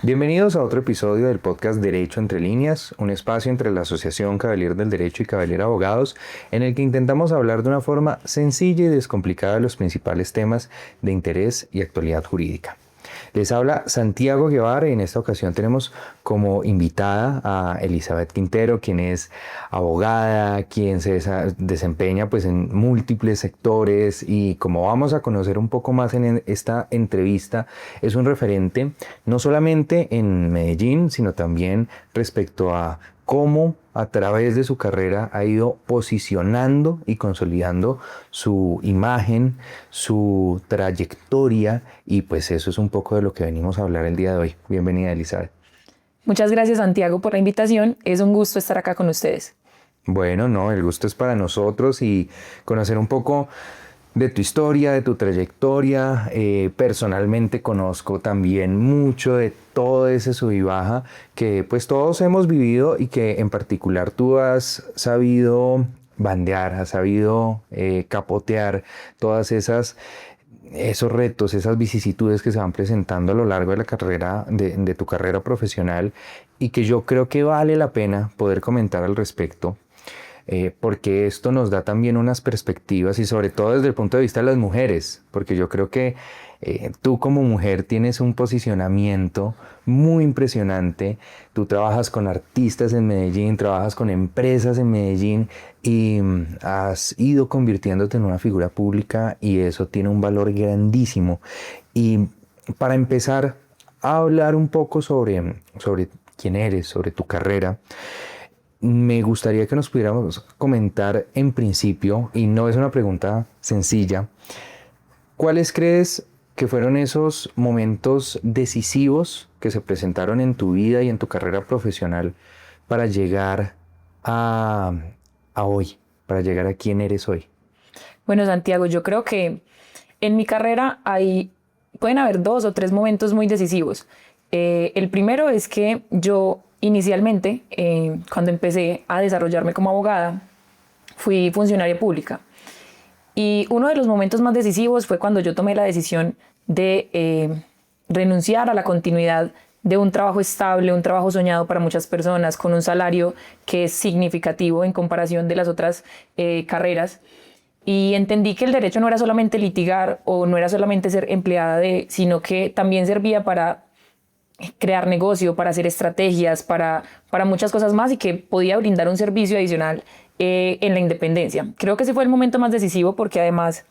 Bienvenidos a otro episodio del podcast Derecho entre líneas, un espacio entre la Asociación Cavalier del Derecho y Cavalier Abogados, en el que intentamos hablar de una forma sencilla y descomplicada de los principales temas de interés y actualidad jurídica. Les habla Santiago Guevara y en esta ocasión tenemos como invitada a Elizabeth Quintero, quien es abogada, quien se desempeña pues en múltiples sectores y como vamos a conocer un poco más en esta entrevista, es un referente no solamente en Medellín, sino también respecto a cómo a través de su carrera ha ido posicionando y consolidando su imagen, su trayectoria y pues eso es un poco de lo que venimos a hablar el día de hoy. Bienvenida, Elizabeth. Muchas gracias, Santiago, por la invitación. Es un gusto estar acá con ustedes. Bueno, no, el gusto es para nosotros y conocer un poco de tu historia, de tu trayectoria. Personalmente conozco también mucho de todo ese sub y baja que pues todos hemos vivido y que en particular tú has sabido bandear, has sabido capotear todas esos retos, esas vicisitudes que se van presentando a lo largo de la carrera, de tu carrera profesional y que yo creo que vale la pena poder comentar al respecto. Porque esto nos da también unas perspectivas y sobre todo desde el punto de vista de las mujeres, porque yo creo que tú como mujer tienes un posicionamiento muy impresionante, tú trabajas con artistas en Medellín, trabajas con empresas en Medellín y has ido convirtiéndote en una figura pública y eso tiene un valor grandísimo. Y para empezar a hablar un poco sobre quién eres, sobre tu carrera, me gustaría que nos pudiéramos comentar en principio, y no es una pregunta sencilla, ¿cuáles crees que fueron esos momentos decisivos que se presentaron en tu vida y en tu carrera profesional para llegar a, a hoy, para llegar a quién eres hoy? Bueno, Santiago, yo creo que en mi carrera pueden haber 2 o 3 momentos muy decisivos. El primero es que yo inicialmente, cuando empecé a desarrollarme como abogada, fui funcionaria pública. Y uno de los momentos más decisivos fue cuando yo tomé la decisión de renunciar a la continuidad de un trabajo estable, un trabajo soñado para muchas personas, con un salario que es significativo en comparación de las otras carreras. Y entendí que el derecho no era solamente litigar o no era solamente ser empleada sino que también servía para crear negocio, para hacer estrategias, para muchas cosas más y que podía brindar un servicio adicional en la independencia. Creo que ese fue el momento más decisivo porque además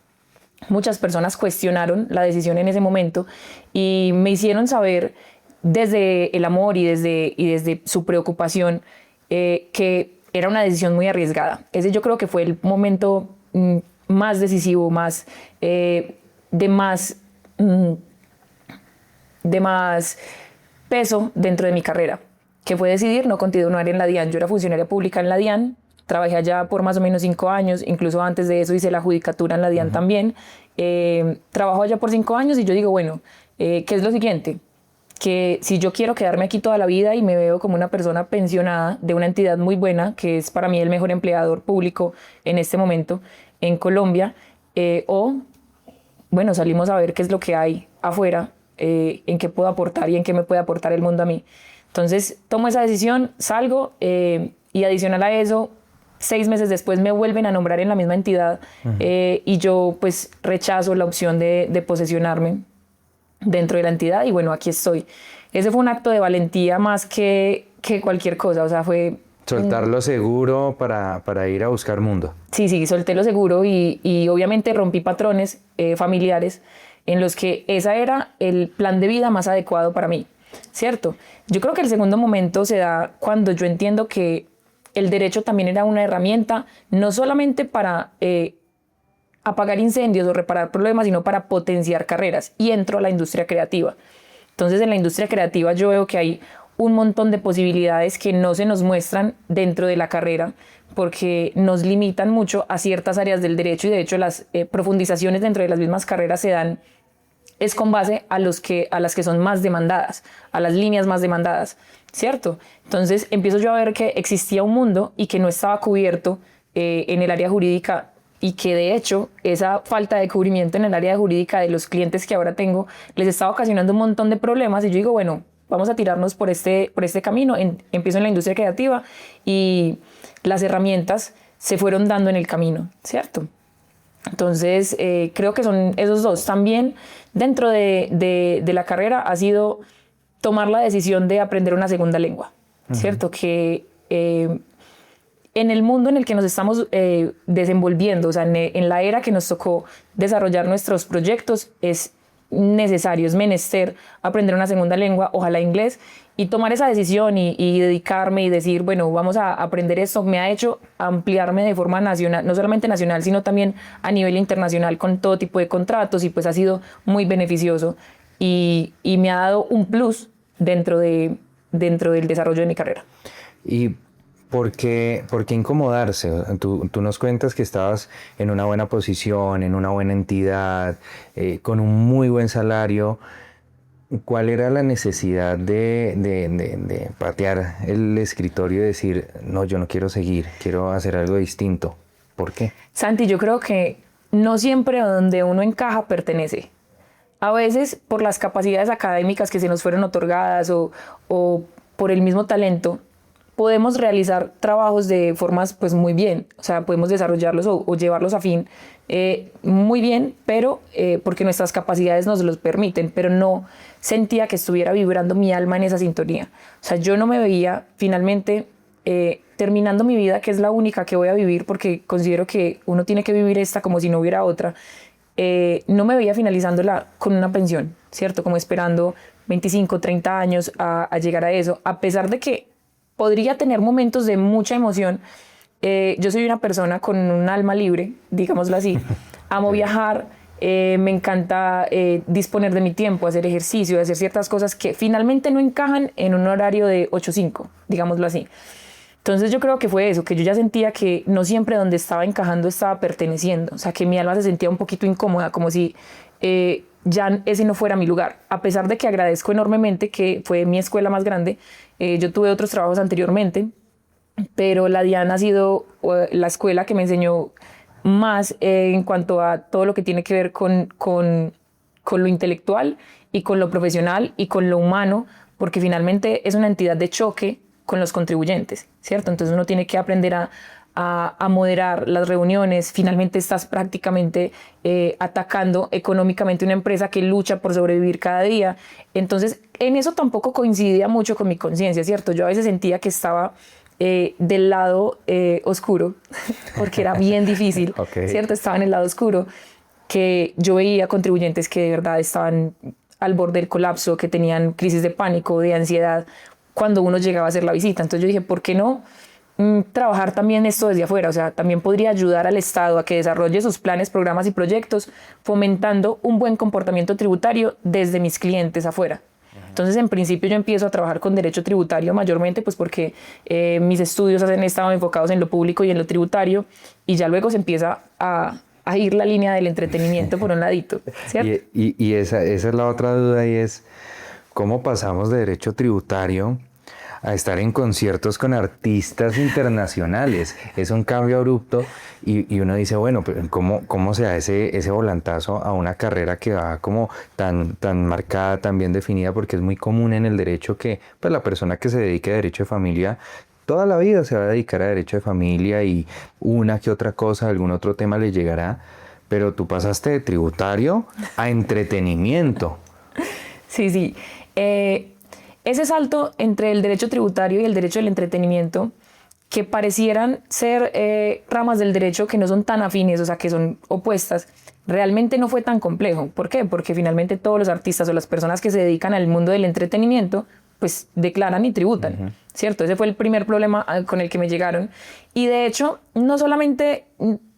muchas personas cuestionaron la decisión en ese momento y me hicieron saber desde el amor y desde su preocupación que era una decisión muy arriesgada. Ese yo creo que fue el momento más decisivo, de más peso dentro de mi carrera, que fue decidir no continuar en la DIAN. Yo era funcionaria pública en la DIAN, trabajé allá por más o menos 5 años, incluso antes de eso hice la judicatura en la DIAN también. Trabajo allá por 5 años y yo digo, bueno, ¿qué es lo siguiente? Que si yo quiero quedarme aquí toda la vida y me veo como una persona pensionada de una entidad muy buena, que es para mí el mejor empleador público en este momento en Colombia, o bueno, salimos a ver qué es lo que hay afuera, en qué puedo aportar y en qué me puede aportar el mundo a mí. Entonces tomo esa decisión, salgo y adicional a eso, 6 meses después me vuelven a nombrar en la misma entidad y yo pues rechazo la opción de posesionarme dentro de la entidad y bueno, aquí estoy. Ese fue un acto de valentía más que cualquier cosa, o sea, fue... Soltar lo seguro para ir a buscar mundo. Sí, solté lo seguro y obviamente rompí patrones familiares en los que ese era el plan de vida más adecuado para mí, ¿cierto? Yo creo que el segundo momento se da cuando yo entiendo que el derecho también era una herramienta no solamente para apagar incendios o reparar problemas, sino para potenciar carreras y entro a la industria creativa. Entonces en la industria creativa yo veo que hay un montón de posibilidades que no se nos muestran dentro de la carrera porque nos limitan mucho a ciertas áreas del derecho y de hecho las profundizaciones dentro de las mismas carreras se dan es con base a las que son más demandadas, a las líneas más demandadas, ¿cierto? Entonces empiezo yo a ver que existía un mundo y que no estaba cubierto en el área jurídica y que de hecho esa falta de cubrimiento en el área jurídica de los clientes que ahora tengo les estaba ocasionando un montón de problemas y yo digo, bueno, vamos a tirarnos por este camino. Empiezo en la industria creativa y las herramientas se fueron dando en el camino, ¿cierto? Entonces, creo que son esos dos. También dentro de la carrera ha sido tomar la decisión de aprender una segunda lengua, ¿cierto? Que en el mundo en el que nos estamos desenvolviendo, o sea, en la era que nos tocó desarrollar nuestros proyectos, es necesario, es menester aprender una segunda lengua, ojalá inglés, y tomar esa decisión y dedicarme y decir, bueno, vamos a aprender esto, me ha hecho ampliarme de forma nacional, no solamente nacional, sino también a nivel internacional con todo tipo de contratos, y pues ha sido muy beneficioso y me ha dado un plus dentro del desarrollo de mi carrera. ¿Y por qué incomodarse? Tú nos cuentas que estabas en una buena posición, en una buena entidad, con un muy buen salario. ¿Cuál era la necesidad de patear el escritorio y decir, no, yo no quiero seguir, quiero hacer algo distinto? ¿Por qué? Santi, yo creo que no siempre donde uno encaja pertenece. A veces por las capacidades académicas que se nos fueron otorgadas o por el mismo talento, podemos realizar trabajos de formas pues muy bien, o sea, podemos desarrollarlos o llevarlos a fin muy bien, pero porque nuestras capacidades nos los permiten, pero no sentía que estuviera vibrando mi alma en esa sintonía. O sea, yo no me veía finalmente terminando mi vida, que es la única que voy a vivir, porque considero que uno tiene que vivir esta como si no hubiera otra. No me veía finalizándola con una pensión, ¿cierto? Como esperando 25, 30 años a llegar a eso, a pesar de que podría tener momentos de mucha emoción. Yo soy una persona con un alma libre, digámoslo así. Amo viajar, me encanta disponer de mi tiempo, hacer ejercicio, hacer ciertas cosas que finalmente no encajan en un horario de 8-5, digámoslo así. Entonces yo creo que fue eso, que yo ya sentía que no siempre donde estaba encajando estaba perteneciendo. O sea, que mi alma se sentía un poquito incómoda, como si ya ese no fuera mi lugar. A pesar de que agradezco enormemente que fue mi escuela más grande, yo tuve otros trabajos anteriormente, pero la DIAN ha sido la escuela que me enseñó más en cuanto a todo lo que tiene que ver con lo intelectual y con lo profesional y con lo humano, porque finalmente es una entidad de choque con los contribuyentes, ¿cierto? Entonces uno tiene que aprender a moderar las reuniones. Finalmente estás prácticamente atacando económicamente una empresa que lucha por sobrevivir cada día. Entonces en eso tampoco coincidía mucho con mi conciencia, ¿cierto? Yo a veces sentía que estaba del lado oscuro, porque era bien difícil, okay, ¿cierto? Estaba en el lado oscuro, que yo veía contribuyentes que de verdad estaban al borde del colapso, que tenían crisis de pánico, de ansiedad, cuando uno llegaba a hacer la visita. Entonces yo dije, ¿por qué no trabajar también esto desde afuera? O sea, también podría ayudar al Estado a que desarrolle sus planes, programas y proyectos, fomentando un buen comportamiento tributario desde mis clientes afuera. Entonces, en principio yo empiezo a trabajar con derecho tributario mayormente, pues porque mis estudios han estado enfocados en lo público y en lo tributario, y ya luego se empieza a ir la línea del entretenimiento por un ladito, ¿cierto? Y esa es la otra duda, y es ¿cómo pasamos de derecho tributario a estar en conciertos con artistas internacionales? Es un cambio abrupto y uno dice, bueno, pero ¿cómo se da ese volantazo a una carrera que va como tan marcada, tan bien definida? Porque es muy común en el derecho que pues, la persona que se dedique a derecho de familia toda la vida se va a dedicar a derecho de familia, y una que otra cosa, algún otro tema le llegará, pero tú pasaste de tributario a entretenimiento. Sí. Ese salto entre el derecho tributario y el derecho del entretenimiento, que parecieran ser ramas del derecho que no son tan afines, o sea, que son opuestas, realmente no fue tan complejo. ¿Por qué? Porque finalmente todos los artistas o las personas que se dedican al mundo del entretenimiento, pues declaran y tributan, ¿cierto? Ese fue el primer problema con el que me llegaron. Y de hecho, no solamente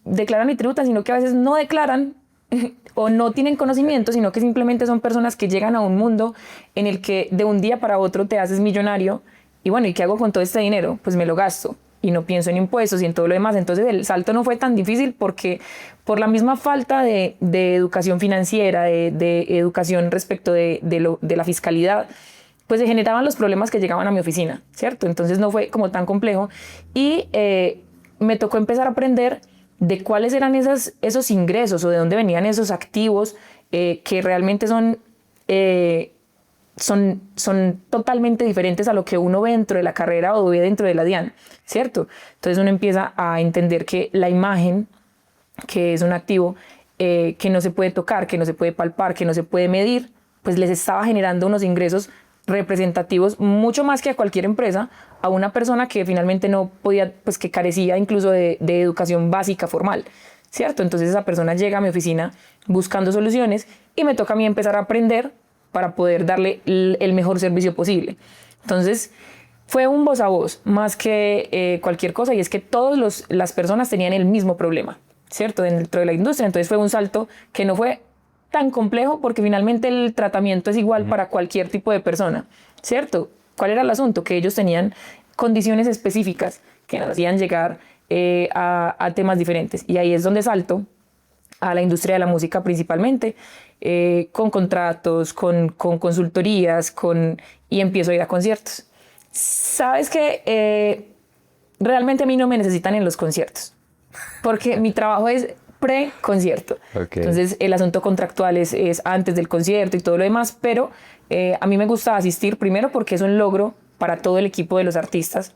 declaran y tributan, sino que a veces no declaran o no tienen conocimiento, sino que simplemente son personas que llegan a un mundo en el que de un día para otro te haces millonario y bueno, ¿y qué hago con todo este dinero? Pues me lo gasto y no pienso en impuestos y en todo lo demás. Entonces el salto no fue tan difícil porque por la misma falta de educación financiera, de educación respecto de la fiscalidad, pues se generaban los problemas que llegaban a mi oficina, ¿cierto? Entonces no fue como tan complejo y me tocó empezar a aprender de cuáles eran esos ingresos o de dónde venían esos activos que realmente son son totalmente diferentes a lo que uno ve dentro de la carrera o ve dentro de la DIAN, ¿cierto? Entonces uno empieza a entender que la imagen, que es un activo que no se puede tocar, que no se puede palpar, que no se puede medir, pues les estaba generando unos ingresos representativos mucho más que a cualquier empresa, a una persona que finalmente no podía, pues que carecía incluso de educación básica formal, ¿cierto? Entonces esa persona llega a mi oficina buscando soluciones y me toca a mí empezar a aprender para poder darle el mejor servicio posible. Entonces fue un voz a voz más que cualquier cosa, y es que todas las personas tenían el mismo problema, ¿cierto? Dentro de la industria. Entonces fue un salto que no fue tan complejo, porque finalmente el tratamiento es igual para cualquier tipo de persona, ¿cierto? ¿Cuál era el asunto? Que ellos tenían condiciones específicas que nos hacían llegar a temas diferentes, y ahí es donde salto a la industria de la música principalmente, con contratos, con consultorías, y empiezo a ir a conciertos. Sabes que realmente a mí no me necesitan en los conciertos, porque mi trabajo es pre-concierto. Okay. Entonces el asunto contractual es antes del concierto y todo lo demás, pero a mí me gusta asistir primero porque es un logro para todo el equipo de los artistas,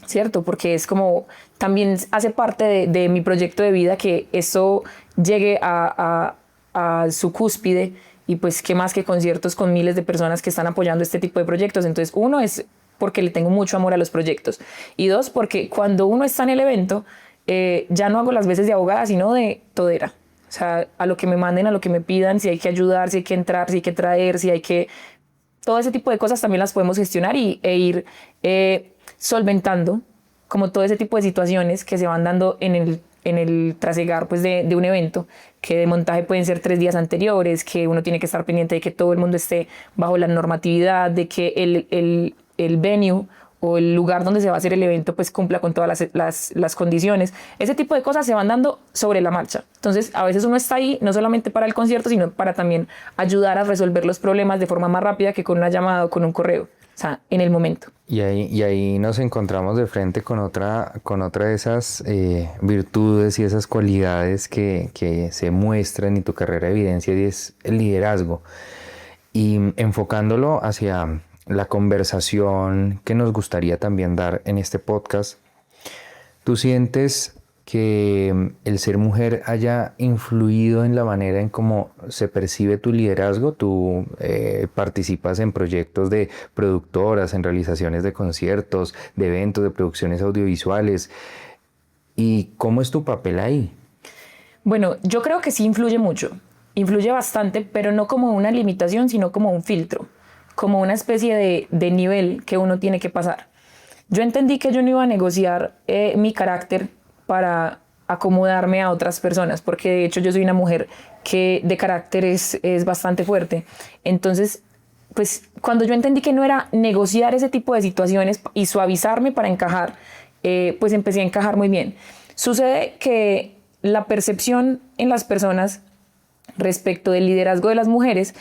¿cierto? Porque es como, también hace parte de mi proyecto de vida que eso llegue a su cúspide, y pues qué más que conciertos con miles de personas que están apoyando este tipo de proyectos. Entonces uno es porque le tengo mucho amor a los proyectos, y dos, porque cuando uno está en el evento, ya no hago las veces de abogada, sino de todera. O sea, a lo que me manden, a lo que me pidan, si hay que ayudar, si hay que entrar, si hay que traer, si hay que... Todo ese tipo de cosas también las podemos gestionar e ir solventando, como todo ese tipo de situaciones que se van dando en el trasegar, pues, de un evento, que de montaje pueden ser 3 días anteriores, que uno tiene que estar pendiente de que todo el mundo esté bajo la normatividad, de que el venue o el lugar donde se va a hacer el evento pues cumpla con todas las condiciones. Ese tipo de cosas se van dando sobre la marcha. Entonces a veces uno está ahí no solamente para el concierto, sino para también ayudar a resolver los problemas de forma más rápida que con una llamada o con un correo, o sea, en el momento. Y ahí nos encontramos de frente con otra de esas virtudes y esas cualidades que se muestran y tu carrera evidencia, y es el liderazgo. Y enfocándolo hacia la conversación que nos gustaría también dar en este podcast, ¿tú sientes que el ser mujer haya influido en la manera en cómo se percibe tu liderazgo? Tú participas en proyectos de productoras, en realizaciones de conciertos, de eventos, de producciones audiovisuales. ¿Y cómo es tu papel ahí? Bueno, yo creo que sí influye bastante, pero no como una limitación, sino como un filtro, como una especie de nivel que uno tiene que pasar. Yo entendí que yo no iba a negociar mi carácter para acomodarme a otras personas, porque de hecho yo soy una mujer que de carácter es bastante fuerte. Entonces, pues cuando yo entendí que no era negociar ese tipo de situaciones y suavizarme para encajar, pues empecé a encajar muy bien. Sucede que la percepción en las personas respecto del liderazgo de las mujeres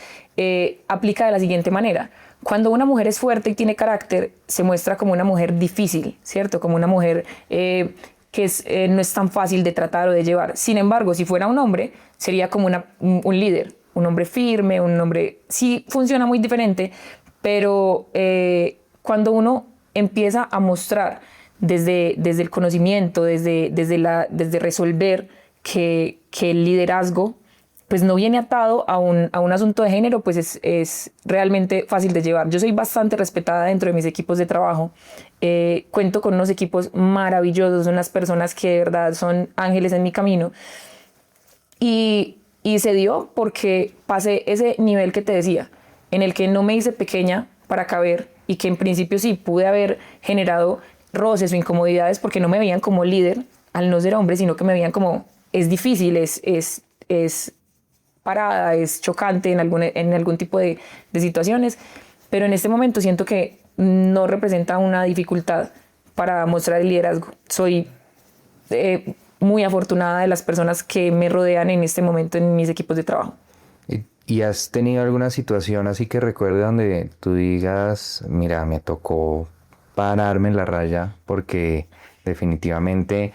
aplica de la siguiente manera. Cuando una mujer es fuerte y tiene carácter, se muestra como una mujer difícil, ¿cierto? Como una mujer que no es tan fácil de tratar o de llevar. Sin embargo, si fuera un hombre, sería como un líder, un hombre firme, un hombre... Sí funciona muy diferente, pero cuando uno empieza a mostrar desde el conocimiento, desde resolver que el liderazgo pues no viene atado a un asunto de género, pues es realmente fácil de llevar. Yo soy bastante respetada dentro de mis equipos de trabajo. Cuento con unos equipos maravillosos, unas personas que de verdad son ángeles en mi camino. Y se dio porque pasé ese nivel que te decía, en el que no me hice pequeña para caber, y que en principio sí pude haber generado roces o incomodidades porque no me veían como líder al no ser hombre, sino que me veían como es difícil, es parada, es chocante en algún tipo de situaciones, pero en este momento siento que no representa una dificultad para mostrar el liderazgo. Soy muy afortunada de las personas que me rodean en este momento en mis equipos de trabajo. ¿Y has tenido alguna situación así que recuerde donde tú digas, mira, me tocó pararme en la raya porque definitivamente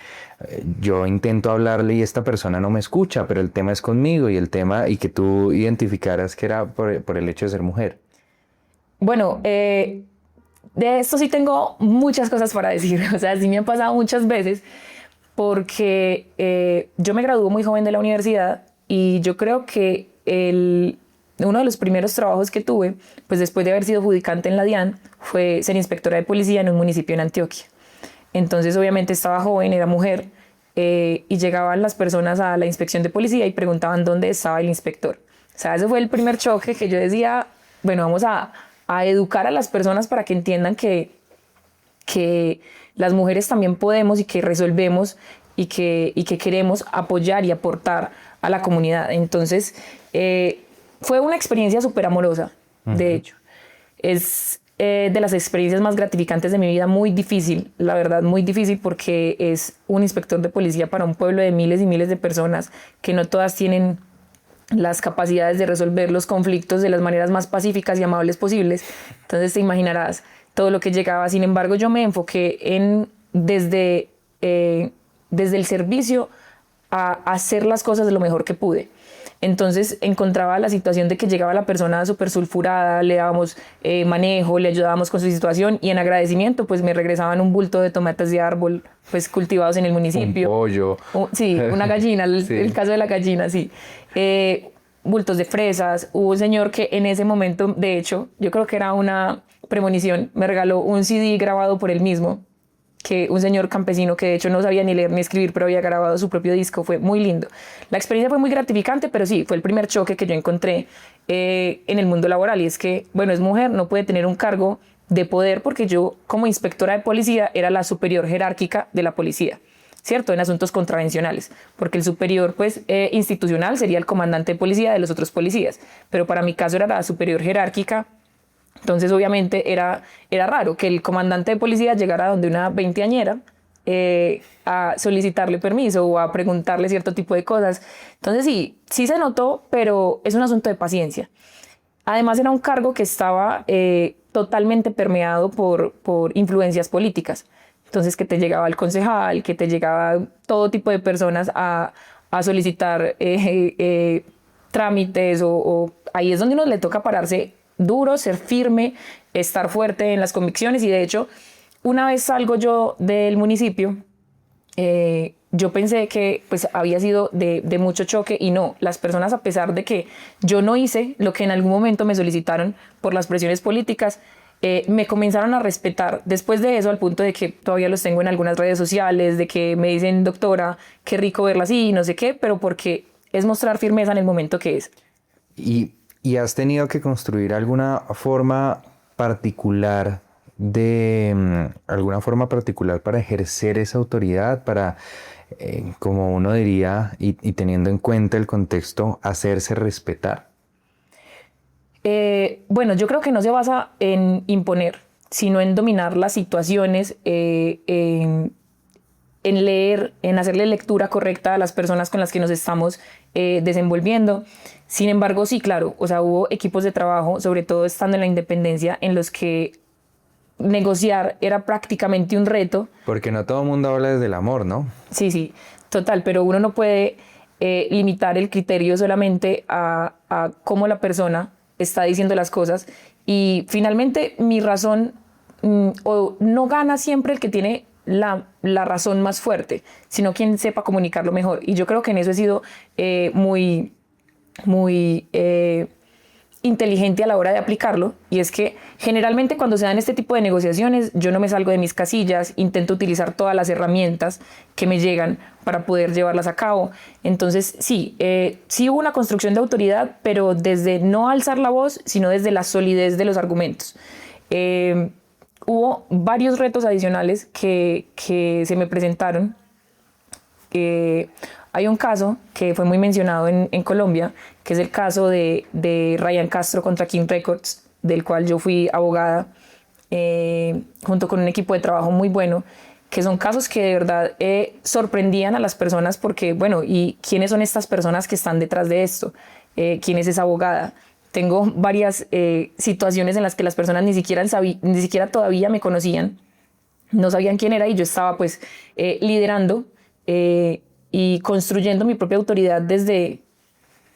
yo intento hablarle y esta persona no me escucha, pero el tema es conmigo, y que tú identificaras que era por el hecho de ser mujer? Bueno, de esto sí tengo muchas cosas para decir. O sea, sí me ha pasado muchas veces porque yo me gradué muy joven de la universidad y yo creo que uno de los primeros trabajos que tuve, pues después de haber sido judicante en la DIAN, fue ser inspectora de policía en un municipio en Antioquia. Entonces, obviamente estaba joven, era mujer, y llegaban las personas a la inspección de policía y preguntaban dónde estaba el inspector. O sea, ese fue el primer choque que yo decía, bueno, vamos a educar a las personas para que entiendan que las mujeres también podemos y que resolvemos y que queremos apoyar y aportar a la comunidad. Entonces, fue una experiencia súper amorosa, de hecho. Es de las experiencias más gratificantes de mi vida, muy difícil, la verdad, muy difícil, porque es un inspector de policía para un pueblo de miles y miles de personas que no todas tienen las capacidades de resolver los conflictos de las maneras más pacíficas y amables posibles. Entonces te imaginarás todo lo que llegaba. Sin embargo, yo me enfoqué desde el servicio a hacer las cosas de lo mejor que pude. Entonces encontraba la situación de que llegaba la persona súper sulfurada, le dábamos manejo, le ayudábamos con su situación y en agradecimiento pues me regresaban un bulto de tomates de árbol pues cultivados en el municipio. Un pollo. Sí, una gallina, Sí. el caso de la gallina, sí. Bultos de fresas. Hubo un señor que en ese momento, de hecho, yo creo que era una premonición, me regaló un CD grabado por él mismo, que un señor campesino que de hecho no sabía ni leer ni escribir, pero había grabado su propio disco. Fue muy lindo. La experiencia fue muy gratificante, pero sí, fue el primer choque que yo encontré en el mundo laboral. Y es que, bueno, es mujer, no puede tener un cargo de poder porque yo, como inspectora de policía, era la superior jerárquica de la policía, ¿cierto? En asuntos contravencionales, porque el superior, pues, institucional sería el comandante de policía de los otros policías, pero para mi caso era la superior jerárquica. Entonces, obviamente, era raro que el comandante de policía llegara donde una veinteañera a solicitarle permiso o a preguntarle cierto tipo de cosas. Entonces, sí se notó, pero es un asunto de paciencia. Además, era un cargo que estaba totalmente permeado por influencias políticas. Entonces, que te llegaba el concejal, que te llegaba todo tipo de personas a solicitar trámites o ahí es donde uno le toca pararse duro, ser firme, estar fuerte en las convicciones. Y de hecho, una vez salgo yo del municipio, yo pensé que pues había sido de mucho choque y no, las personas, a pesar de que yo no hice lo que en algún momento me solicitaron por las presiones políticas, me comenzaron a respetar después de eso, al punto de que todavía los tengo en algunas redes sociales, de que me dicen, doctora, qué rico verla así, no sé qué, pero porque es mostrar firmeza en el momento que es. ¿Y has tenido que construir alguna forma particular alguna forma particular para ejercer esa autoridad, para, como uno diría, y teniendo en cuenta el contexto, hacerse respetar? Bueno, yo creo que no se basa en imponer, sino en dominar las situaciones, en leer, en hacerle lectura correcta a las personas con las que nos estamos desenvolviendo. Sin embargo, sí, claro, o sea, hubo equipos de trabajo, sobre todo estando en la independencia, en los que negociar era prácticamente un reto. Porque no todo el mundo habla desde el amor, ¿no? Sí, total, pero uno no puede limitar el criterio solamente a cómo la persona está diciendo las cosas. Y finalmente mi razón, o no gana siempre el que tiene la razón más fuerte, sino quien sepa comunicarlo mejor. Y yo creo que en eso he sido muy inteligente a la hora de aplicarlo, y es que generalmente cuando se dan este tipo de negociaciones yo no me salgo de mis casillas, intento utilizar todas las herramientas que me llegan para poder llevarlas a cabo. Entonces sí hubo una construcción de autoridad, pero desde no alzar la voz, sino desde la solidez de los argumentos. Hubo varios retos adicionales que se me presentaron. Hay un caso que fue muy mencionado en Colombia, que es el caso de Ryan Castro contra King Records, del cual yo fui abogada junto con un equipo de trabajo muy bueno, que son casos que de verdad sorprendían a las personas porque, bueno, ¿y quiénes son estas personas que están detrás de esto? ¿Quién es esa abogada? Tengo varias situaciones en las que las personas ni siquiera todavía me conocían, no sabían quién era, y yo estaba pues liderando y construyendo mi propia autoridad desde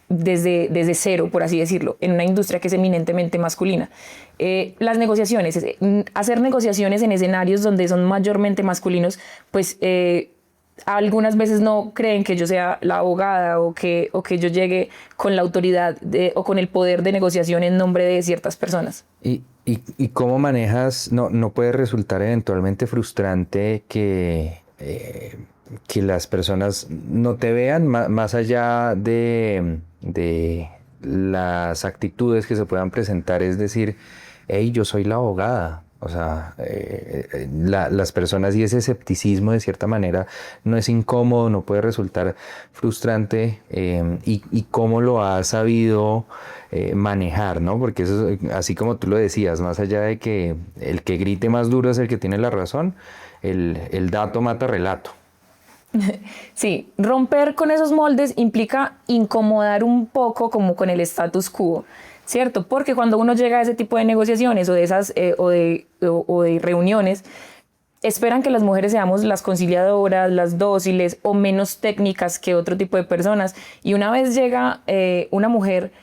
desde cero, por así decirlo, en una industria que es eminentemente masculina. Las negociaciones, hacer negociaciones en escenarios donde son mayormente masculinos, pues algunas veces no creen que yo sea la abogada o que yo llegue con la autoridad o con el poder de negociación en nombre de ciertas personas. ¿Y cómo manejas? No puede resultar eventualmente frustrante que las personas no te vean más allá de las actitudes que se puedan presentar, es decir, hey, yo soy la abogada. O sea, las personas y ese escepticismo de cierta manera no es incómodo, no puede resultar frustrante, y cómo lo has sabido manejar, ¿no? Porque eso es, así como tú lo decías, más allá de que el que grite más duro es el que tiene la razón, el dato mata relato. Sí, romper con esos moldes implica incomodar un poco como con el status quo, ¿cierto? Porque cuando uno llega a ese tipo de negociaciones o de esas o de reuniones, esperan que las mujeres seamos las conciliadoras, las dóciles o menos técnicas que otro tipo de personas. Y una vez llega una mujer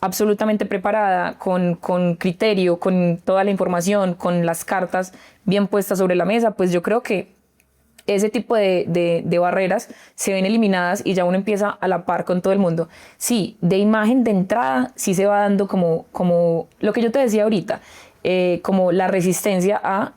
absolutamente preparada, con criterio, con toda la información, con las cartas bien puestas sobre la mesa, pues yo creo que ese tipo de barreras se ven eliminadas y ya uno empieza a la par con todo el mundo. Sí, de imagen de entrada sí se va dando como lo que yo te decía ahorita, como la resistencia a,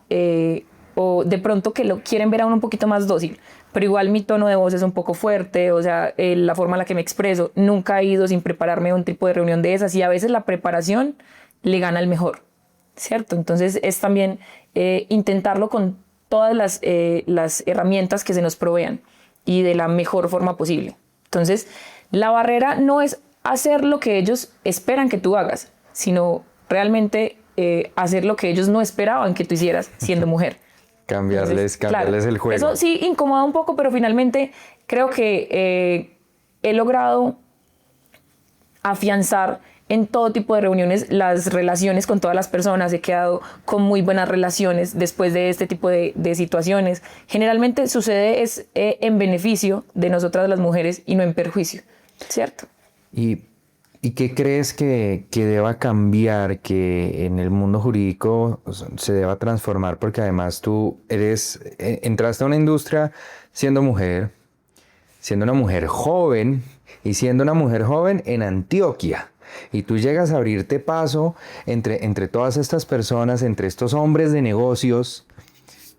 o de pronto que lo quieren ver a uno un poquito más dócil, pero igual mi tono de voz es un poco fuerte, o sea, la forma en la que me expreso, nunca he ido sin prepararme a un tipo de reunión de esas y a veces la preparación le gana al mejor, ¿cierto? Entonces es también intentarlo con todas las herramientas que se nos provean y de la mejor forma posible. Entonces, la barrera no es hacer lo que ellos esperan que tú hagas, sino realmente hacer lo que ellos no esperaban que tú hicieras siendo mujer. Cambiarles Claro, el juego. eso sí incomoda un poco, pero finalmente creo que he logrado afianzar en todo tipo de reuniones las relaciones con todas las personas. He quedado con muy buenas relaciones después de este tipo de situaciones. Generalmente sucede en beneficio de nosotras las mujeres y no en perjuicio, ¿cierto? ¿Y qué crees que deba cambiar, que en el mundo jurídico se deba transformar? Porque además tú entraste a una industria siendo una mujer joven y siendo una mujer joven en Antioquia. Y tú llegas a abrirte paso entre todas estas personas, entre estos hombres de negocios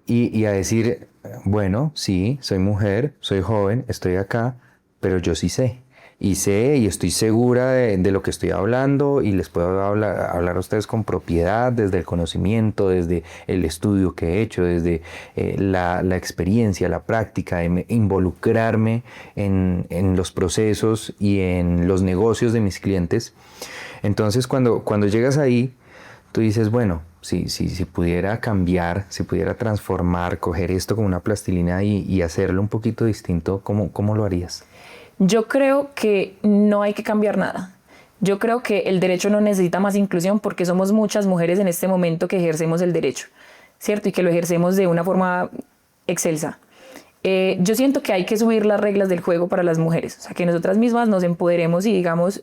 y a decir, bueno, sí, soy mujer, soy joven, estoy acá, pero yo sí sé. Y sé y estoy segura de lo que estoy hablando y les puedo hablar a ustedes con propiedad, desde el conocimiento, desde el estudio que he hecho, desde la experiencia, la práctica, de involucrarme en los procesos y en los negocios de mis clientes. Entonces, cuando llegas ahí, tú dices, bueno, si pudiera cambiar, si pudiera transformar, coger esto como una plastilina y hacerlo un poquito distinto, ¿cómo lo harías? Yo creo que no hay que cambiar nada. Yo creo que el derecho no necesita más inclusión porque somos muchas mujeres en este momento que ejercemos el derecho, ¿cierto? Y que lo ejercemos de una forma excelsa. Yo siento que hay que subir las reglas del juego para las mujeres, o sea, que nosotras mismas nos empoderemos y digamos,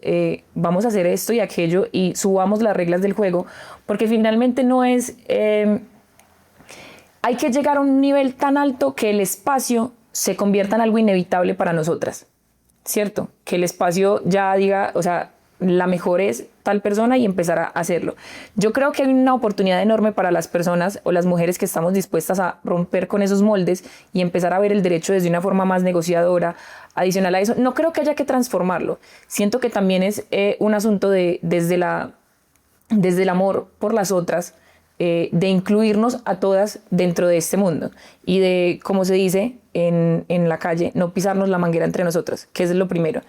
vamos a hacer esto y aquello y subamos las reglas del juego, porque finalmente no es... hay que llegar a un nivel tan alto que el espacio se convierta en algo inevitable para nosotras. ¿Cierto? Que el espacio ya diga, o sea, la mejor es tal persona y empezar a hacerlo. Yo creo que hay una oportunidad enorme para las personas o las mujeres que estamos dispuestas a romper con esos moldes y empezar a ver el derecho desde una forma más negociadora. Adicional a eso, no creo que haya que transformarlo. Siento que también es un asunto desde el amor por las otras, de incluirnos a todas dentro de este mundo y de, como se dice en la calle, no pisarnos la manguera entre nosotras, que es lo primero.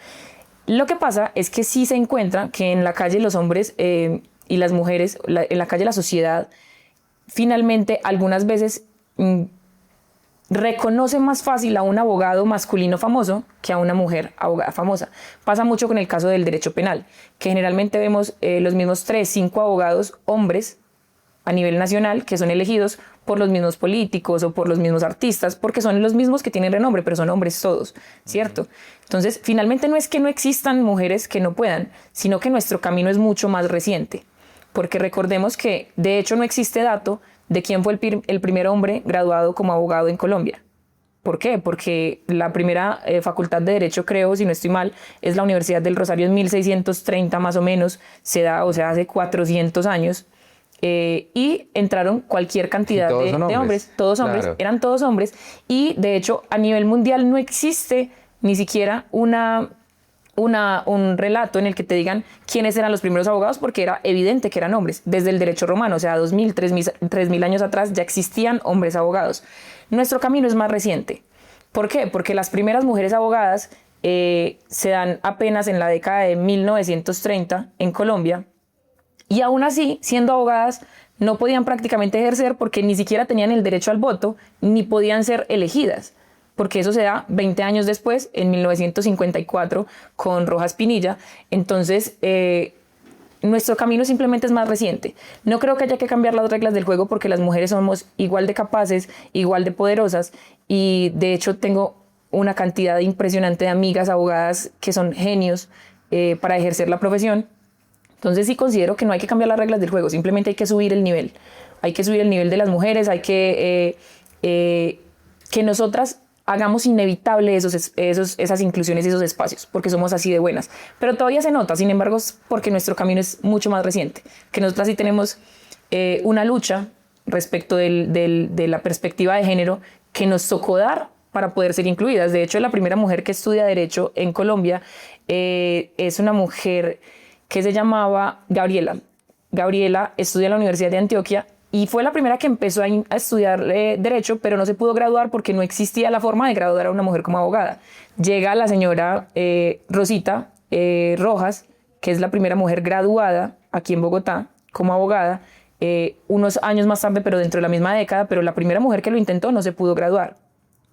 Lo que pasa es que sí se encuentra que en la calle los hombres y las mujeres, en la calle la sociedad, finalmente algunas veces reconoce más fácil a un abogado masculino famoso que a una mujer abogada famosa. Pasa mucho con el caso del derecho penal, que generalmente vemos los mismos 3, 5 abogados hombres a nivel nacional que son elegidos por los mismos políticos o por los mismos artistas, porque son los mismos que tienen renombre, pero son hombres todos, ¿cierto? Entonces, finalmente no es que no existan mujeres que no puedan, sino que nuestro camino es mucho más reciente, porque recordemos que de hecho no existe dato de quién fue el primer hombre graduado como abogado en Colombia. ¿Por qué? Porque la primera facultad de Derecho, creo, si no estoy mal, es la Universidad del Rosario en 1630 más o menos, se da, o sea, hace 400 años, y entraron cualquier cantidad de hombres, todos hombres, claro. eran todos hombres, y de hecho a nivel mundial no existe ni siquiera un relato en el que te digan quiénes eran los primeros abogados, porque era evidente que eran hombres. Desde el derecho romano, o sea, 2000, 3000 años atrás, ya existían hombres abogados. Nuestro camino es más reciente. ¿Por qué? Porque las primeras mujeres abogadas se dan apenas en la década de 1930 en Colombia, y aún así, siendo abogadas, no podían prácticamente ejercer porque ni siquiera tenían el derecho al voto, ni podían ser elegidas, porque eso se da 20 años después, en 1954, con Rojas Pinilla. Entonces, nuestro camino simplemente es más reciente. No creo que haya que cambiar las reglas del juego porque las mujeres somos igual de capaces, igual de poderosas, y de hecho tengo una cantidad impresionante de amigas abogadas que son genios para ejercer la profesión. Entonces sí considero que no hay que cambiar las reglas del juego, simplemente hay que subir el nivel. Hay que subir el nivel de las mujeres, hay que nosotras hagamos inevitable esas inclusiones y esos espacios, porque somos así de buenas. Pero todavía se nota, sin embargo, es porque nuestro camino es mucho más reciente, que nosotras sí tenemos una lucha respecto de la perspectiva de género que nos tocó dar para poder ser incluidas. De hecho, la primera mujer que estudia Derecho en Colombia es una mujer que se llamaba Gabriela. Gabriela estudia en la Universidad de Antioquia y fue la primera que empezó a estudiar Derecho, pero no se pudo graduar porque no existía la forma de graduar a una mujer como abogada. Llega la señora Rosita Rojas, que es la primera mujer graduada aquí en Bogotá como abogada, unos años más tarde, pero dentro de la misma década, pero la primera mujer que lo intentó no se pudo graduar,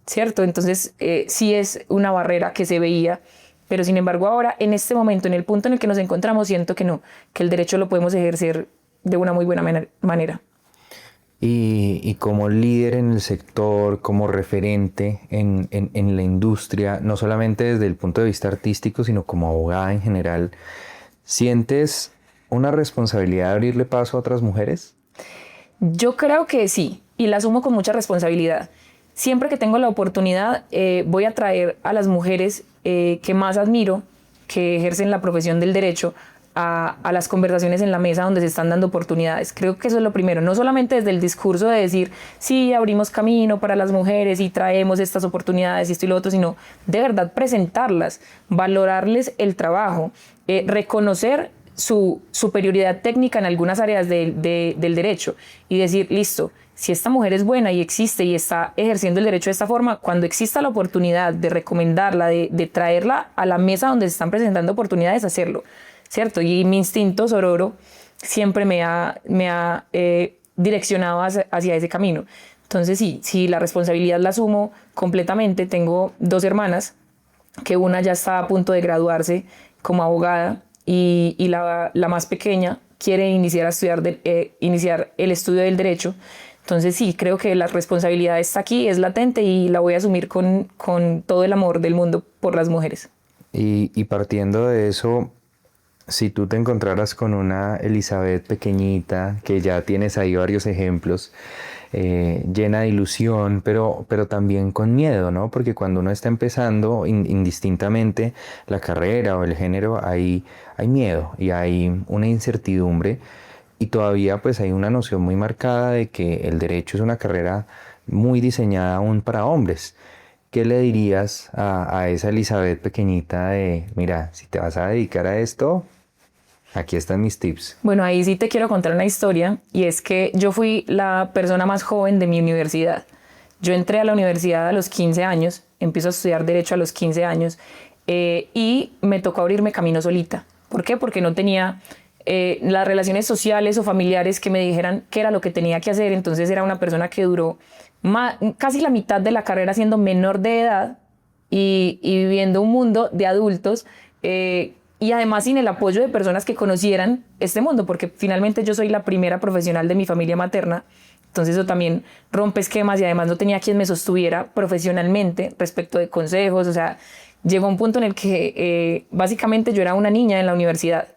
¿cierto? Entonces sí es una barrera que se veía, pero sin embargo ahora, en este momento, en el punto en el que nos encontramos, siento que no, que el derecho lo podemos ejercer de una muy buena manera. Y como líder en el sector, como referente en la industria, no solamente desde el punto de vista artístico, sino como abogada en general, ¿sientes una responsabilidad de abrirle paso a otras mujeres? Yo creo que sí, y la asumo con mucha responsabilidad. Siempre que tengo la oportunidad, voy a traer a las mujeres que más admiro, que ejercen la profesión del derecho, a las conversaciones en la mesa donde se están dando oportunidades. Creo que eso es lo primero, no solamente desde el discurso de decir, sí, abrimos camino para las mujeres y traemos estas oportunidades y esto y lo otro, sino de verdad presentarlas, valorarles el trabajo, reconocer su superioridad técnica en algunas áreas del derecho y decir, listo, si esta mujer es buena y existe y está ejerciendo el derecho de esta forma, cuando exista la oportunidad de recomendarla, de traerla a la mesa donde se están presentando oportunidades, hacerlo, ¿cierto? Y mi instinto sororo siempre me ha direccionado hacia ese camino. Entonces sí, la responsabilidad la asumo completamente. Tengo 2 hermanas, que una ya está a punto de graduarse como abogada y la más pequeña quiere iniciar el estudio del derecho. Entonces sí, creo que la responsabilidad está aquí, es latente y la voy a asumir con todo el amor del mundo por las mujeres. Y partiendo de eso, si tú te encontraras con una Elizabeth pequeñita, que ya tienes ahí varios ejemplos, llena de ilusión, pero también con miedo, ¿no? Porque cuando uno está empezando indistintamente la carrera o el género, hay miedo y hay una incertidumbre y todavía pues hay una noción muy marcada de que el derecho es una carrera muy diseñada aún para hombres. ¿Qué le dirías a esa Elizabeth pequeñita de, mira, si te vas a dedicar a esto, aquí están mis tips? Bueno, ahí sí te quiero contar una historia y es que yo fui la persona más joven de mi universidad. Yo entré a la universidad a los 15 años, empiezo a estudiar Derecho a los 15 años y me tocó abrirme camino solita. ¿Por qué? Porque no tenía las relaciones sociales o familiares que me dijeran qué era lo que tenía que hacer. Entonces era una persona que duró casi la mitad de la carrera siendo menor de edad y viviendo un mundo de adultos y además sin el apoyo de personas que conocieran este mundo, porque finalmente yo soy la primera profesional de mi familia materna. Entonces eso también rompe esquemas y además no tenía quien me sostuviera profesionalmente respecto de consejos. O sea, llegó un punto en el que básicamente yo era una niña en la universidad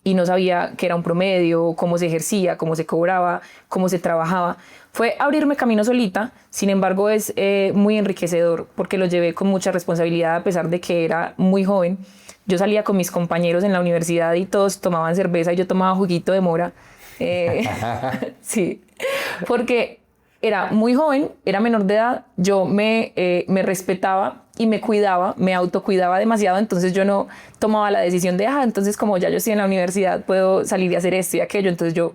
y no sabía qué era un promedio, cómo se ejercía, cómo se cobraba, cómo se trabajaba. Fue abrirme camino solita, sin embargo es muy enriquecedor porque lo llevé con mucha responsabilidad a pesar de que era muy joven. Yo salía con mis compañeros en la universidad y todos tomaban cerveza y yo tomaba juguito de mora. Sí, porque era muy joven, era menor de edad, yo me respetaba y me cuidaba, me autocuidaba demasiado, entonces yo no tomaba la decisión de, entonces como ya yo estoy en la universidad, puedo salir y hacer esto y aquello. Entonces yo,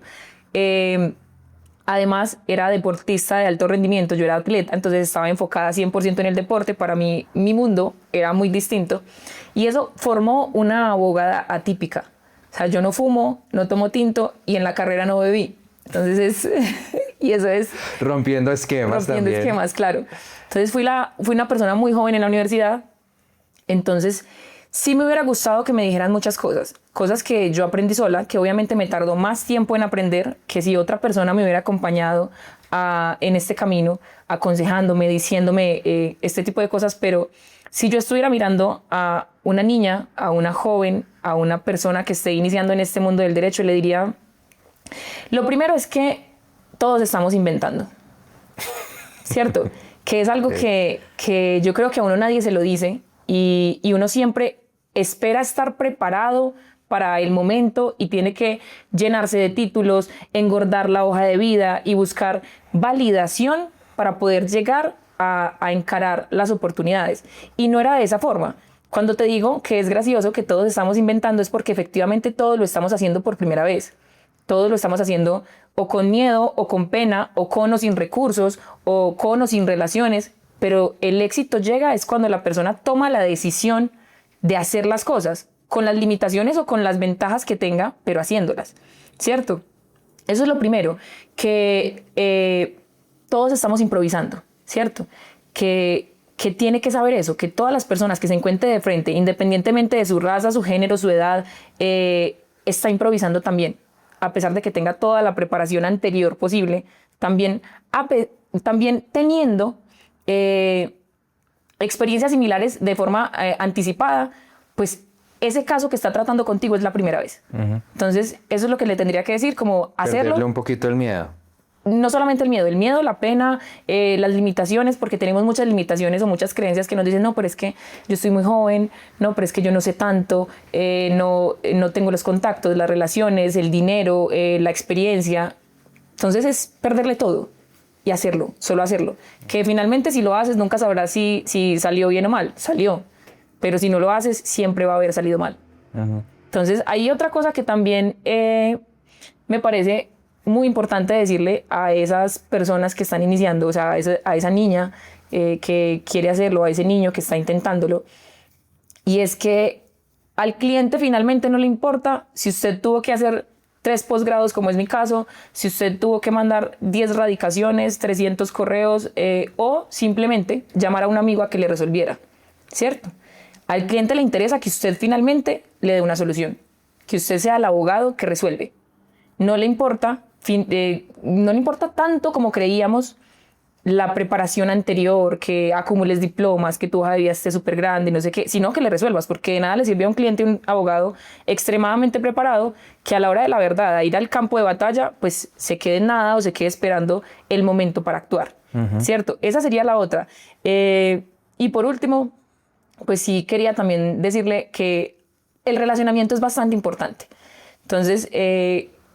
además, era deportista de alto rendimiento, yo era atleta, entonces estaba enfocada 100% en el deporte. Para mí, mi mundo era muy distinto y eso formó una abogada atípica. O sea, yo no fumo, no tomo tinto y en la carrera no bebí. Entonces y eso es... Rompiendo esquemas también. Rompiendo esquemas, claro. Entonces fui una persona muy joven en la universidad. Entonces sí me hubiera gustado que me dijeran muchas cosas. Cosas que yo aprendí sola, que obviamente me tardó más tiempo en aprender que si otra persona me hubiera acompañado en este camino, aconsejándome, diciéndome este tipo de cosas. Pero si yo estuviera mirando a una niña, a una joven, a una persona que esté iniciando en este mundo del derecho, le diría, lo primero es que todos estamos inventando, ¿cierto? Que es algo que yo creo que a uno nadie se lo dice y uno siempre espera estar preparado para el momento y tiene que llenarse de títulos, engordar la hoja de vida y buscar validación para poder llegar a encarar las oportunidades. Y no era de esa forma. Cuando te digo que es gracioso que todos estamos inventando es porque efectivamente todos lo estamos haciendo por primera vez. Todos lo estamos haciendo o con miedo o con pena o con o sin recursos o con o sin relaciones, pero el éxito llega es cuando la persona toma la decisión de hacer las cosas con las limitaciones o con las ventajas que tenga, pero haciéndolas, ¿cierto? Eso es lo primero, que todos estamos improvisando, ¿cierto? Que tiene que saber eso, que todas las personas que se encuentren de frente, independientemente de su raza, su género, su edad, está improvisando también. A pesar de que tenga toda la preparación anterior posible, también teniendo experiencias similares de forma anticipada, pues ese caso que está tratando contigo es la primera vez. Entonces, eso es lo que le tendría que decir, como hacerlo. Perderle un poquito el miedo. No solamente el miedo, la pena, las limitaciones, porque tenemos muchas limitaciones o muchas creencias que nos dicen, no, pero es que yo estoy muy joven, no, pero es que yo no sé tanto, no tengo los contactos, las relaciones, el dinero, la experiencia. Entonces es perderle todo y hacerlo, solo hacerlo. Que finalmente si lo haces nunca sabrás si salió bien o mal, salió. Pero si no lo haces siempre va a haber salido mal. Entonces hay otra cosa que también me parece muy importante decirle a esas personas que están iniciando, o sea, a esa niña que quiere hacerlo, a ese niño que está intentándolo, y es que al cliente finalmente no le importa si usted tuvo que hacer 3 posgrados, como es mi caso, si usted tuvo que mandar 10 radicaciones, 300 correos, o simplemente llamar a un amigo a que le resolviera, ¿cierto? Al cliente le interesa que usted finalmente le dé una solución, que usted sea el abogado que resuelve. No le importa tanto como creíamos la preparación anterior, que acumules diplomas, que tu hoja de vida esté súper grande, no sé qué, sino que le resuelvas, porque de nada le sirve a un cliente un abogado extremadamente preparado que a la hora de la verdad, a ir al campo de batalla, pues se quede en nada o se quede esperando el momento para actuar, ¿cierto? Esa sería la otra. Y por último, pues sí quería también decirle que el relacionamiento es bastante importante. Entonces,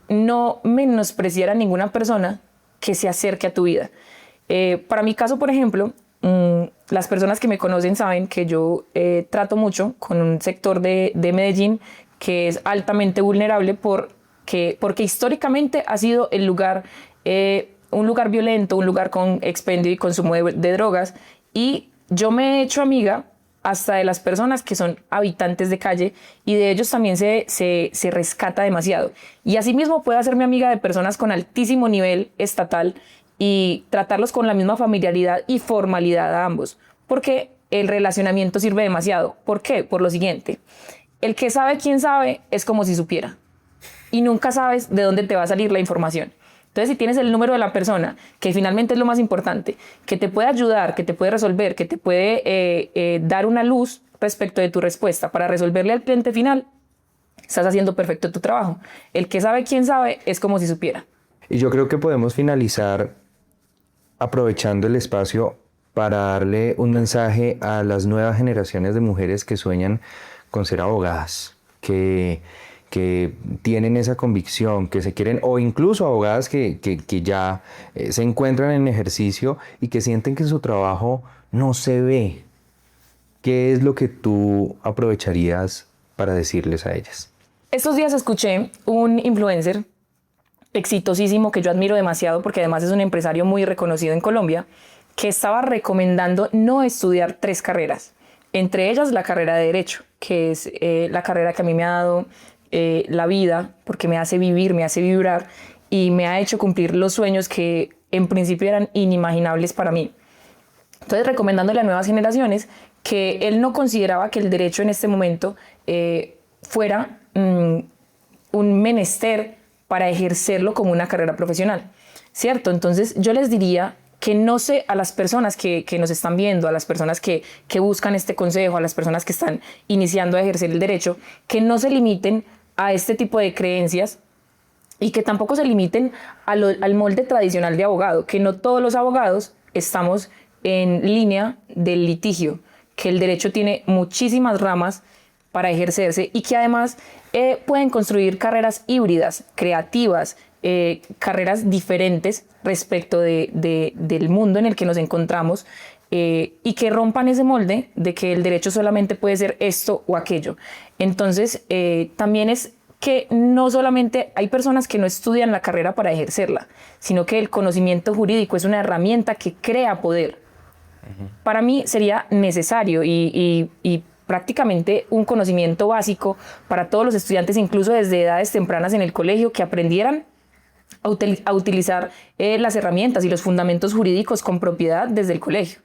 no menospreciar a ninguna persona que se acerque a tu vida. Para mi caso, por ejemplo, las personas que me conocen saben que yo trato mucho con un sector de Medellín que es altamente vulnerable porque históricamente ha sido un lugar violento, un lugar con expendio y consumo de drogas, y yo me he hecho amiga hasta de las personas que son habitantes de calle, y de ellos también se rescata demasiado. Y asimismo puedo hacerme amiga de personas con altísimo nivel estatal y tratarlos con la misma familiaridad y formalidad a ambos, porque el relacionamiento sirve demasiado. ¿Por qué? Por lo siguiente: el que sabe quién sabe es como si supiera, y nunca sabes de dónde te va a salir la información. Entonces, si tienes el número de la persona, que finalmente es lo más importante, que te puede ayudar, que te puede resolver, que te puede dar una luz respecto de tu respuesta para resolverle al cliente final, estás haciendo perfecto tu trabajo. El que sabe quién sabe es como si supiera. Y yo creo que podemos finalizar aprovechando el espacio para darle un mensaje a las nuevas generaciones de mujeres que sueñan con ser abogadas, que tienen esa convicción, que se quieren, o incluso abogadas que ya se encuentran en ejercicio y que sienten que su trabajo no se ve. ¿Qué es lo que tú aprovecharías para decirles a ellas? Estos días escuché un influencer exitosísimo que yo admiro demasiado porque además es un empresario muy reconocido en Colombia, que estaba recomendando no estudiar 3 carreras, entre ellas la carrera de Derecho, que es la carrera que a mí me ha dado la vida, porque me hace vivir, me hace vibrar y me ha hecho cumplir los sueños que en principio eran inimaginables para mí. Entonces, recomendándole a nuevas generaciones que él no consideraba que el derecho en este momento fuera un menester para ejercerlo como una carrera profesional, ¿cierto? Entonces, yo les diría que no sé, a las personas que nos están viendo, a las personas que buscan este consejo, a las personas que están iniciando a ejercer el derecho, que no se limiten a este tipo de creencias y que tampoco se limiten al molde tradicional de abogado, que no todos los abogados estamos en línea del litigio, que el derecho tiene muchísimas ramas para ejercerse y que además pueden construir carreras híbridas, creativas, carreras diferentes respecto del mundo en el que nos encontramos y que rompan ese molde de que el derecho solamente puede ser esto o aquello. Entonces, también es que no solamente hay personas que no estudian la carrera para ejercerla, sino que el conocimiento jurídico es una herramienta que crea poder. Para mí sería necesario y prácticamente un conocimiento básico para todos los estudiantes, incluso desde edades tempranas en el colegio, que aprendieran a utilizar las herramientas y los fundamentos jurídicos con propiedad desde el colegio,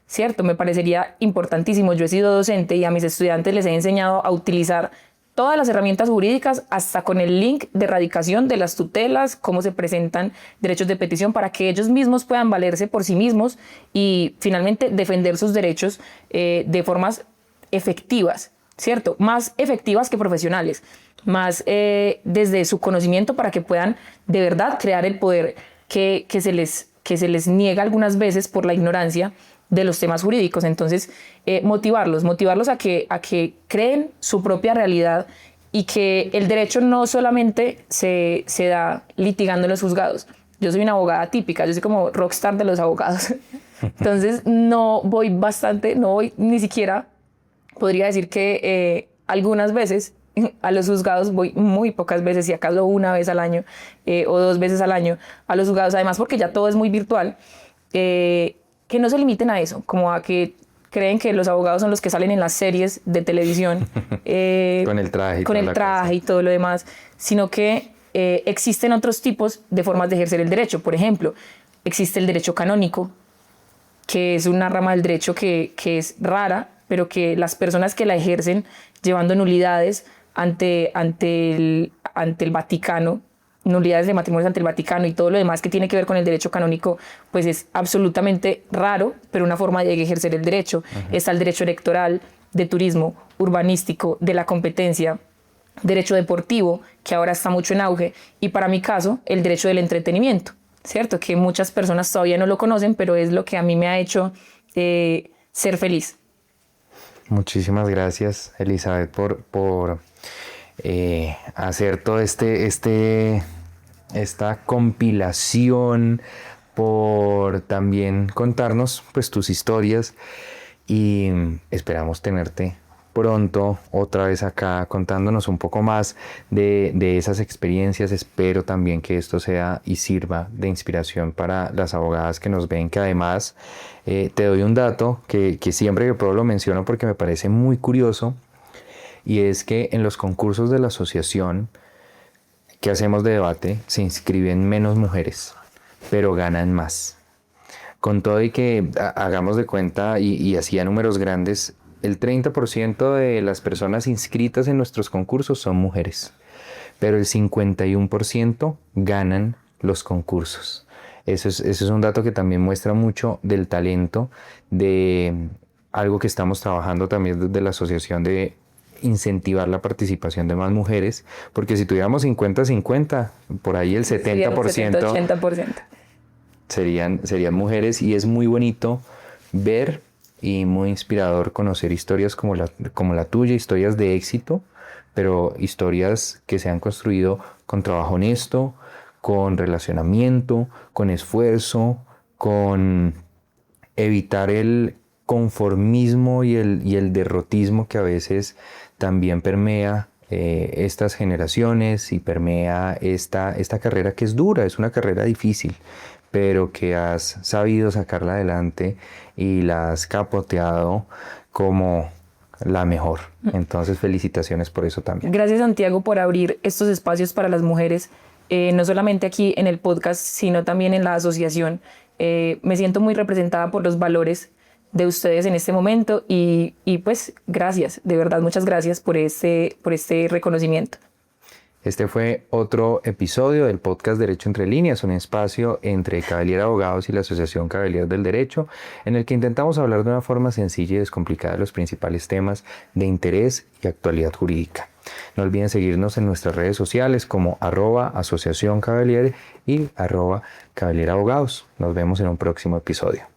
¿cierto? Me parecería importantísimo. Yo he sido docente y a mis estudiantes les he enseñado a utilizar todas las herramientas jurídicas, hasta con el link de radicación de las tutelas, cómo se presentan derechos de petición para que ellos mismos puedan valerse por sí mismos y finalmente defender sus derechos de formas efectivas, ¿cierto? Más efectivas que profesionales, más desde su conocimiento para que puedan de verdad crear el poder que se les niega algunas veces por la ignorancia de los temas jurídicos. Entonces, motivarlos a que creen su propia realidad y que el derecho no solamente se da litigando en los juzgados. Yo soy una abogada típica, yo soy como rockstar de los abogados. Entonces, no voy ni siquiera, podría decir que algunas veces a los juzgados voy muy pocas veces, si acaso una vez al año o 2 veces al año a los juzgados, además porque ya todo es muy virtual. Que no se limiten a eso, como a que creen que los abogados son los que salen en las series de televisión con el traje y todo lo demás, sino que existen otros tipos de formas de ejercer el derecho. Por ejemplo, existe el derecho canónico, que es una rama del derecho que es rara, pero que las personas que la ejercen llevando nulidades ante el Vaticano, nulidades de matrimonios ante el Vaticano y todo lo demás que tiene que ver con el derecho canónico, pues es absolutamente raro, pero una forma de ejercer el derecho. Está el derecho electoral, de turismo, urbanístico, de la competencia, derecho deportivo, que ahora está mucho en auge, y para mi caso, el derecho del entretenimiento, ¿cierto? Que muchas personas todavía no lo conocen, pero es lo que a mí me ha hecho ser feliz. Muchísimas gracias, Elizabeth, por hacer todo esta compilación, por también contarnos pues tus historias y esperamos tenerte pronto otra vez acá contándonos un poco más de esas experiencias. Espero también que esto sea y sirva de inspiración para las abogadas que nos ven, que además te doy un dato que siempre que puedo lo menciono porque me parece muy curioso, y es que en los concursos de la asociación que hacemos de debate se inscriben menos mujeres, pero ganan más. Con todo y que hagamos de cuenta y así a números grandes, el 30% de las personas inscritas en nuestros concursos son mujeres, pero el 51% ganan los concursos. Eso es un dato que también muestra mucho del talento, de algo que estamos trabajando también desde la asociación, de incentivar la participación de más mujeres, porque si tuviéramos 50-50, por ahí el 70%, 80%. serían mujeres, y es muy bonito ver y muy inspirador conocer historias como la tuya, historias de éxito, pero historias que se han construido con trabajo honesto, con relacionamiento, con esfuerzo, con evitar el conformismo y el derrotismo que a veces también permea estas generaciones y permea esta carrera, que es dura, es una carrera difícil, pero que has sabido sacarla adelante y la has capoteado como la mejor. Entonces, felicitaciones por eso también. Gracias, Santiago, por abrir estos espacios para las mujeres, no solamente aquí en el podcast, sino también en la asociación. Me siento muy representada por los valores de ustedes en este momento y pues gracias, de verdad, muchas gracias por este reconocimiento. Este fue otro episodio del podcast Derecho Entre Líneas, un espacio entre Cavalier Abogados y la Asociación Cavalier del Derecho, en el que intentamos hablar de una forma sencilla y descomplicada de los principales temas de interés y actualidad jurídica. No olviden seguirnos en nuestras redes sociales como @Asociación Cavalier y @Cavalier Abogados. Nos vemos en un próximo episodio.